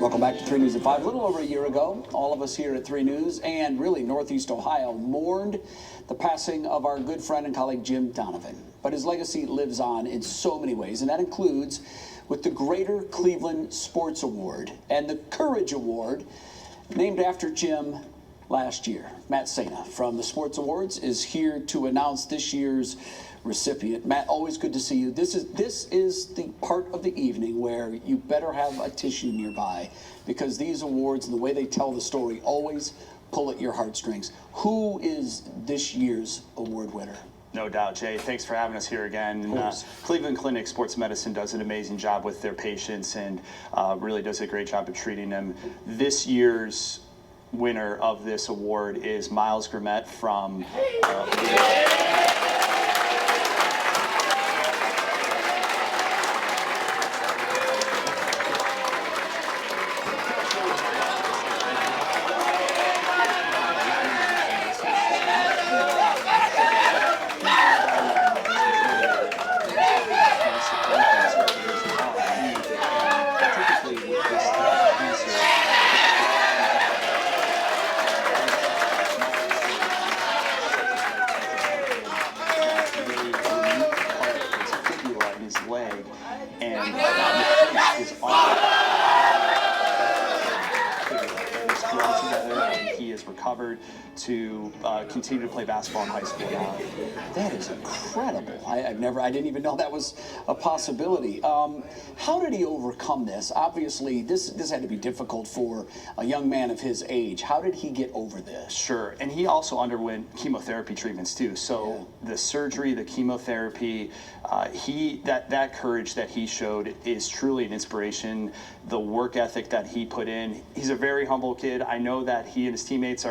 Welcome back to 3 News at 5. A little over a year ago, all of us here at 3 News and really Northeast Ohio mourned the passing of our good friend and colleague Jim Donovan. But his legacy lives on in so many ways, and that includes with the Greater Cleveland Sports Award and the Courage Award named after Jim last year. Matt Sena from the Sports Awards is here to announce this year's recipient. Matt, always good to see you. This is the part of the evening where you better have a tissue nearby, because these awards and the way they tell the story always pull at your heartstrings. Who is this year's award winner? No doubt, Jay. Thanks for having us here again. Cleveland Clinic Sports Medicine does an amazing job with their patients and really does a great job of treating them. This year's winner of this award is Myles Grimmett from leg, and his arm is grown together, and he is recovered to continue to play basketball in high school now. That is incredible. I didn't even know that was a possibility. How did he overcome this? Obviously, this had to be difficult for a young man of his age. How did he get over this? Sure, and he also underwent chemotherapy treatments too. So the surgery, the chemotherapy, that courage that he showed is truly an inspiration. The work ethic that he put in. He's a very humble kid. I know that he and his teammates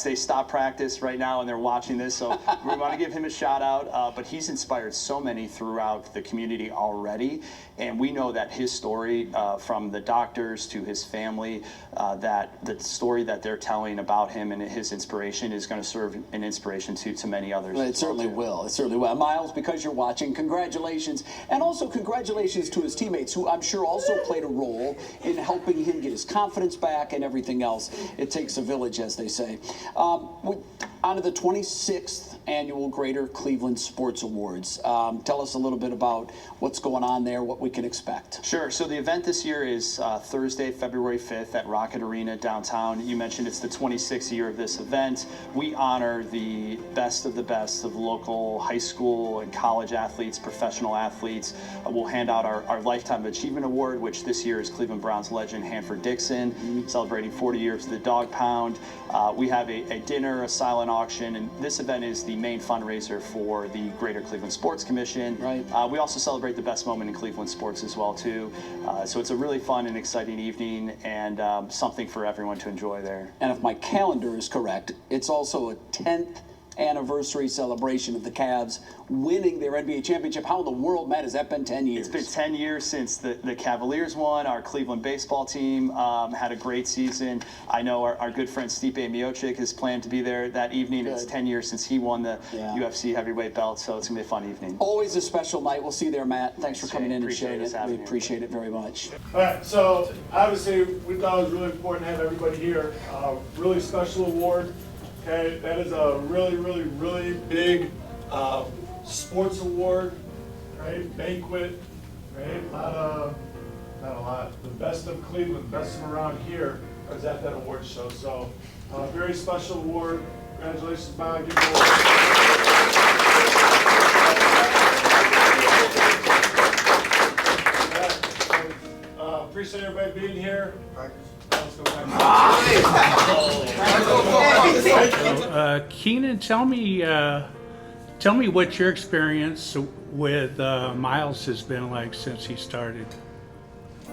they stop practice right now and they're watching this, so we want to give him a shout out. But he's inspired so many throughout the community already, and we know that his story, from the doctors to his family, that the story that they're telling about him and his inspiration is going to serve an inspiration to many others. Well, it certainly will. It certainly will. Myles, because you're watching, congratulations, and also congratulations to his teammates, who I'm sure also played a role in helping him get his confidence back and everything else. It takes a village, as they say. On to the 26th annual Greater Cleveland Sports Awards. Tell us a little bit about what's going on there, what we can expect. Sure. So the event this year is Thursday, February 5th at Rocket Arena downtown. You mentioned it's the 26th year of this event. We honor the best of local high school and college athletes, professional athletes. We'll hand out our Lifetime Achievement Award, which this year is Cleveland Browns legend Hanford Dixon, celebrating 40 years of the Dog Pound. We have a dinner, a silent auction, and this event is the main fundraiser for the Greater Cleveland Sports Commission. Right. We also celebrate the best moment in Cleveland sports as well too. So it's a really fun and exciting evening, and something for everyone to enjoy there. And if my calendar is correct, it's also a 10th anniversary celebration of the Cavs winning their NBA championship. How in the world, Matt, has that been 10 years? It's been 10 years since the Cavaliers won. Our Cleveland baseball team had a great season. I know our good friend Stipe Miocic is planned to be there that evening. Good. It's 10 years since he won the UFC heavyweight belt, so it's going to be a fun evening. Always a special night. We'll see you there, Matt. Thanks for coming in and sharing it. We appreciate it very much. All right, so obviously we thought it was really important to have everybody here. Really special award. Okay, that is a really, really, really big sports award, right? Banquet, right? Not a lot. The best of Cleveland, best of around here is at that award show. So, very special award. Congratulations, Myles. Give it a appreciate everybody being here. Let's go back. Keenan, tell me what your experience with Myles has been like since he started.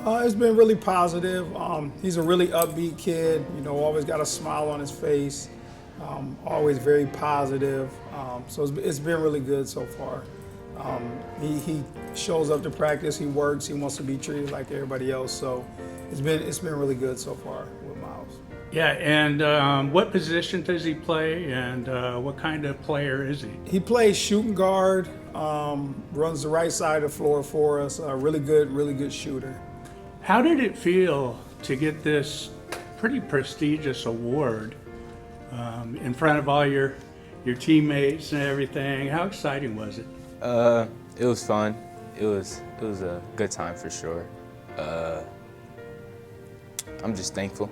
It's been really positive. He's a really upbeat kid, always got a smile on his face, always very positive. So it's been really good so far. He shows up to practice, he works, he wants to be treated like everybody else. So it's been really good so far with Myles. Yeah, and what position does he play, and what kind of player is he? He plays shooting guard, runs the right side of the floor for us. Really good shooter. How did it feel to get this pretty prestigious award in front of all your teammates and everything. How exciting was it? It was fun. It was a good time for sure. I'm just thankful.